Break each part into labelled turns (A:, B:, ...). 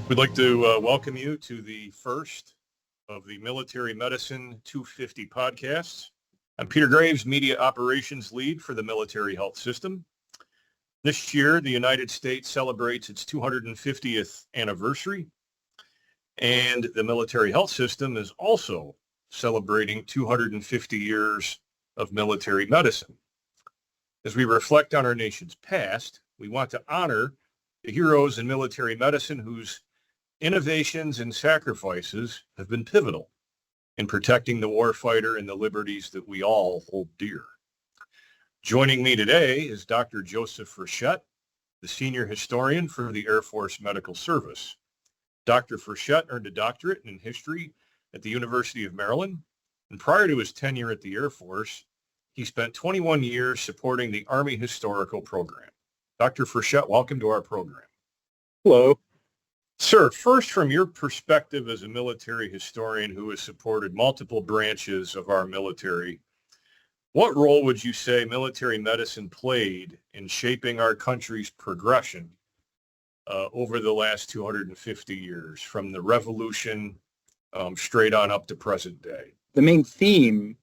A: We'd like to welcome you to the first of the Military Medicine 250 podcasts. I'm Peter Graves, Media Operations Lead for the Military Health System. This year, the United States celebrates its 250th anniversary, and the Military Health System is also celebrating 250 years of military medicine. As we reflect on our nation's past, we want to honor the heroes in military medicine whose innovations and sacrifices have been pivotal in protecting the warfighter and the liberties that we all hold dear. Joining me today is Dr. Joseph Frechette, the senior historian for the Air Force Medical Service. Dr. Frechette earned a doctorate in history at the University of Maryland, and prior to his tenure at the Air Force, he spent 21 years supporting the Army Historical Program. Dr. Frechette, welcome to our program.
B: Hello.
A: Sir, first, from your perspective as a military historian who has supported multiple branches of our military, what role would you say military medicine played in shaping our country's progression over the last 250 years, from the Revolution straight on up to present day?
B: The main theme,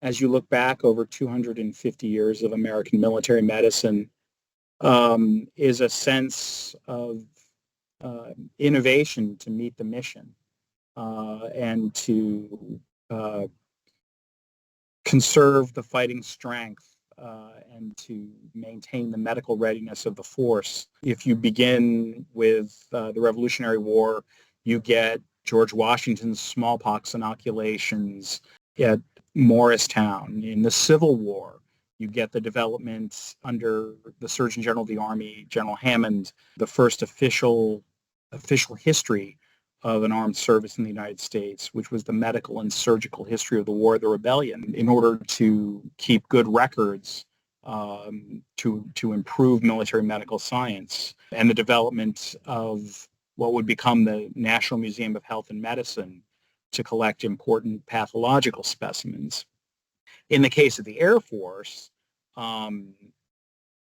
B: as you look back over 250 years of American military medicine, is a sense of innovation to meet the mission and to conserve the fighting strength and to maintain the medical readiness of the force. If you begin with the Revolutionary War, you get George Washington's smallpox inoculations at Morristown. In the Civil War, you get the development under the Surgeon General of the Army, General Hammond, the first official history of an armed service in the United States, which was the medical and surgical history of the War of the Rebellion, in order to keep good records to improve military medical science, and the development of what would become the National Museum of Health and Medicine to collect important pathological specimens. In the case of the Air Force, in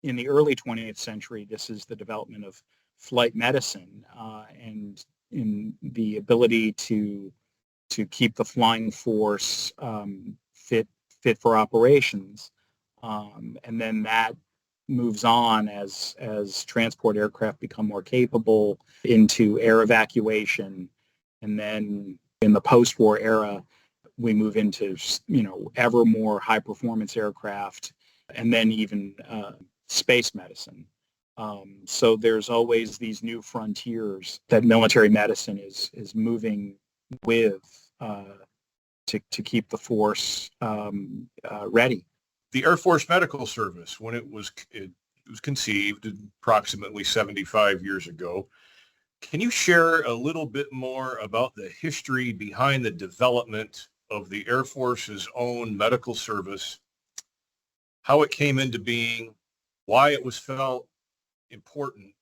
B: the early 20th century, this is the development of flight medicine and in the ability to keep the flying force fit for operations. And then that moves on as transport aircraft become more capable into air evacuation. And then in the post-war era, we move into, ever more high-performance aircraft, and then even space medicine. So there's always these new frontiers that military medicine is moving with to keep the force ready.
A: The Air Force Medical Service, when it was conceived approximately 75 years ago, can you share a little bit more about the history behind the development of the Air Force's own medical service, how it came into being, why it was felt important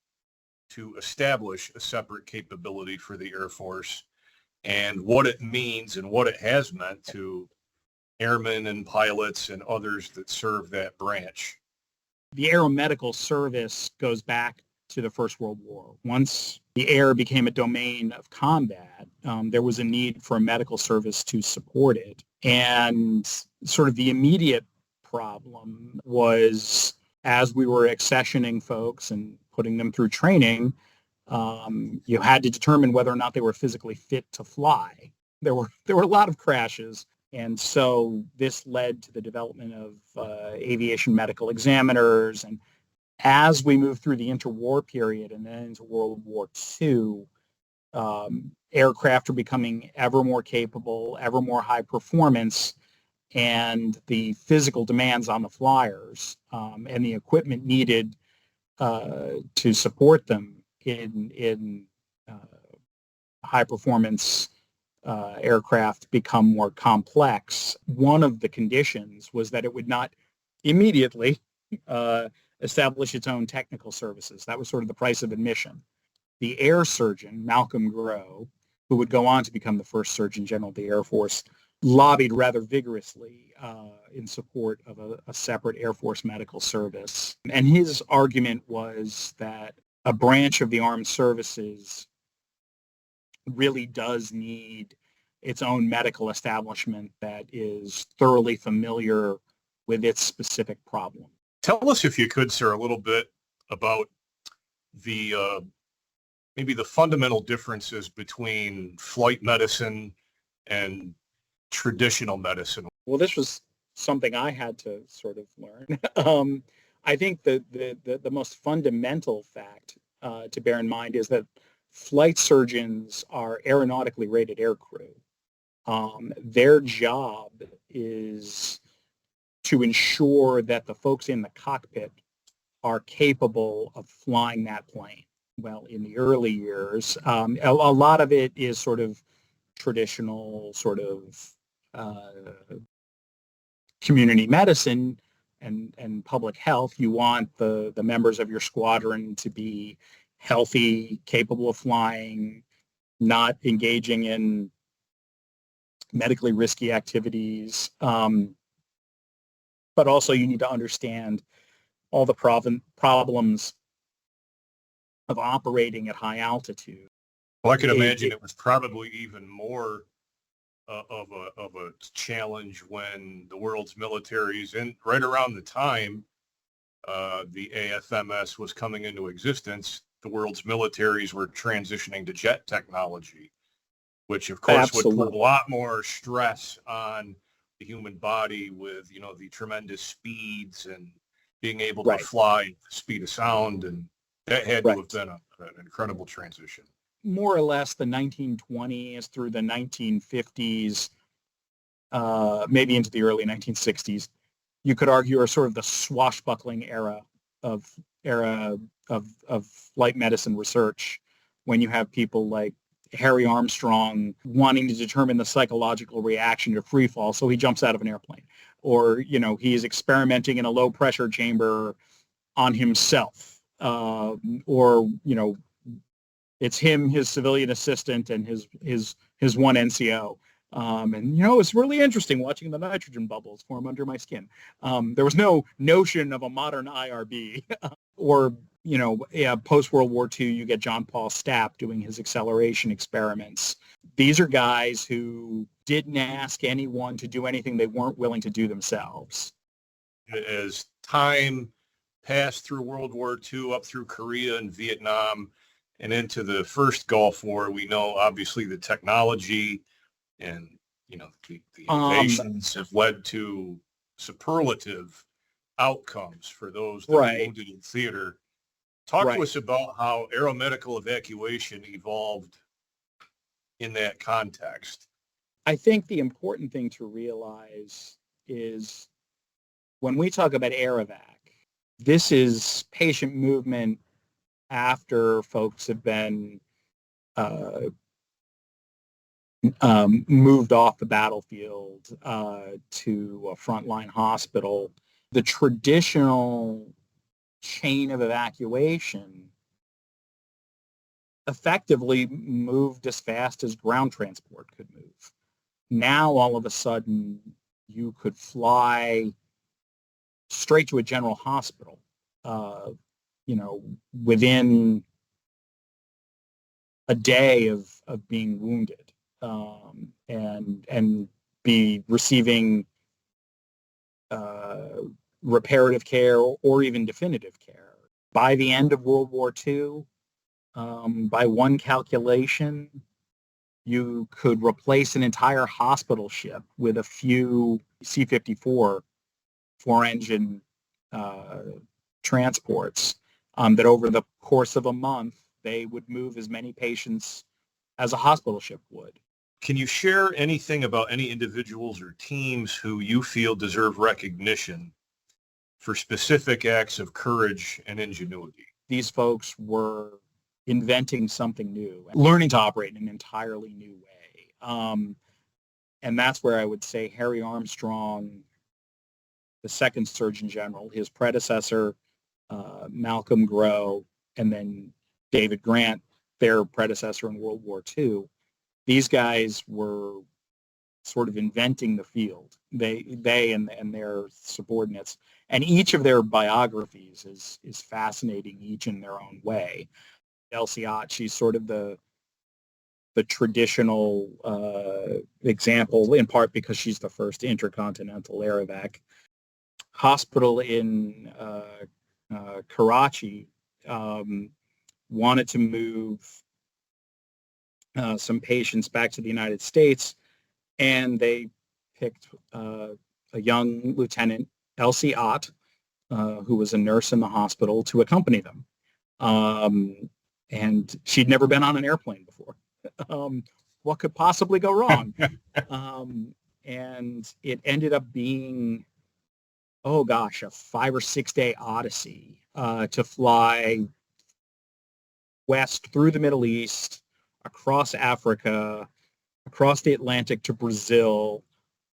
A: to establish a separate capability for the Air Force, and what it means and what it has meant to airmen and pilots and others that serve that branch?
B: The Aeromedical Service goes back to the First World War. Once the air became a domain of combat, there was a need for a medical service to support it. And sort of the immediate problem was, as we were accessioning folks and putting them through training, you had to determine whether or not they were physically fit to fly. There were a lot of crashes. And so this led to the development of aviation medical examiners. And as we move through the interwar period and then into World War II, aircraft are becoming ever more capable, ever more high performance, and the physical demands on the flyers and the equipment needed to support them in high performance aircraft become more complex. One of the conditions was that it would not immediately establish its own technical services. That was sort of the price of admission. The air surgeon, Malcolm Grow, who would go on to become the first Surgeon General of the Air Force, lobbied rather vigorously in support of a separate Air Force medical service. And his argument was that a branch of the armed services really does need its own medical establishment that is thoroughly familiar with its specific problem.
A: Tell us, if you could, sir, a little bit about the maybe the fundamental differences between flight medicine and traditional medicine.
B: Well, this was something I had to sort of learn. I think the most fundamental fact to bear in mind is that flight surgeons are aeronautically rated aircrew. Their job is to ensure that the folks in the cockpit are capable of flying that plane. Well, in the early years, a lot of it is sort of traditional sort of community medicine and public health. You want the members of your squadron to be healthy, capable of flying, not engaging in medically risky activities. But also you need to understand all the problems of operating at high altitude.
A: Well, I can imagine it was probably even more of a challenge when the world's militaries, and right around the time the AFMS was coming into existence, the world's militaries were transitioning to jet technology, which of course
B: Absolutely.
A: would put a lot more stress on the human body with, you know, the tremendous speeds and being able to fly at the speed of sound. And that had to have been an incredible transition.
B: More or less the 1920s through the 1950s, maybe into the early 1960s, you could argue are sort of the swashbuckling era of flight medicine research, when you have people like Harry Armstrong wanting to determine the psychological reaction to free fall, so he jumps out of an airplane, or he's experimenting in a low pressure chamber on himself, or it's him, his civilian assistant, and his one NCO. And it's really interesting watching the nitrogen bubbles form under my skin. There was no notion of a modern IRB. Or post World War II, you get John Paul Stapp doing his acceleration experiments. These are guys who didn't ask anyone to do anything they weren't willing to do themselves.
A: As time passed through World War II, up through Korea and Vietnam, and into the first Gulf War, we know obviously the technology and the innovations have led to superlative outcomes for those that are wounded in theater. Talk to us about how aeromedical evacuation evolved in that context.
B: I think the important thing to realize is when we talk about air evac, this is patient movement after folks have been moved off the battlefield to a frontline hospital. The traditional chain of evacuation effectively moved as fast as ground transport could move. Now, all of a sudden, you could fly straight to a general hospital, within a day of being wounded, and be receiving reparative care or even definitive care. By the end of World War II, by one calculation, you could replace an entire hospital ship with a few C-54 four-engine transports, that over the course of a month, they would move as many patients as a hospital ship would.
A: Can you share anything about any individuals or teams who you feel deserve recognition for specific acts of courage and ingenuity?
B: These folks were inventing something new, learning to operate in an entirely new way. And that's where I would say Harry Armstrong, the second Surgeon General, his predecessor, Malcolm Grow, and then David Grant, their predecessor in World War II, these guys were sort of inventing the field. They and their subordinates, and each of their biographies is fascinating, each in their own way. Elsie Ott, she's sort of the the traditional example, in part because she's the first intercontinental air-evac. Hospital in Karachi wanted to move some patients back to the United States, and they picked a young lieutenant, Elsie Ott, who was a nurse in the hospital, to accompany them. And she'd never been on an airplane before. What could possibly go wrong? And it ended up being, oh gosh, a 5 or 6 day odyssey to fly west through the Middle East, across Africa, across the Atlantic to Brazil,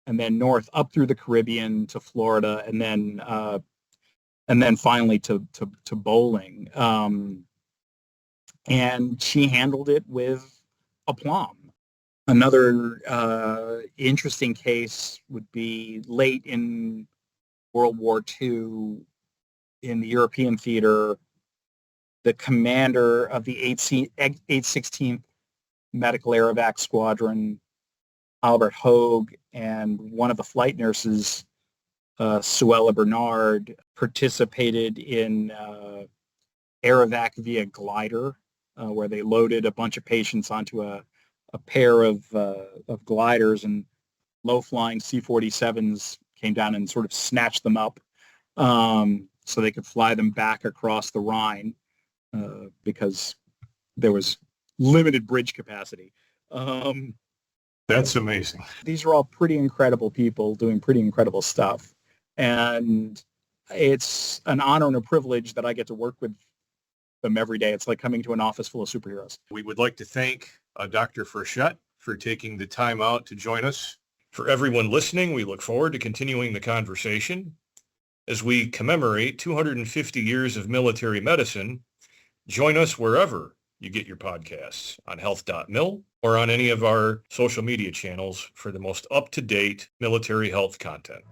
B: and then north up through the Caribbean to Florida, and then finally to Bowling. And she handled it with aplomb. Another interesting case would be late in World War II in the European theater. The commander of the 816th Medical Air Evac Squadron, Albert Hogue, and one of the flight nurses, Suella Bernard, participated in air evac via glider, where they loaded a bunch of patients onto a pair of gliders, and low-flying C-47s came down and sort of snatched them up so they could fly them back across the Rhine because there was limited bridge capacity.
A: That's amazing.
B: These are all pretty incredible people doing pretty incredible stuff. And it's an honor and a privilege that I get to work with them every day. It's like coming to an office full of superheroes.
A: We would like to thank Dr. Frechette for taking the time out to join us. For everyone listening, we look forward to continuing the conversation. As we commemorate 250 years of military medicine, join us wherever you get your podcasts, on health.mil or on any of our social media channels for the most up-to-date military health content.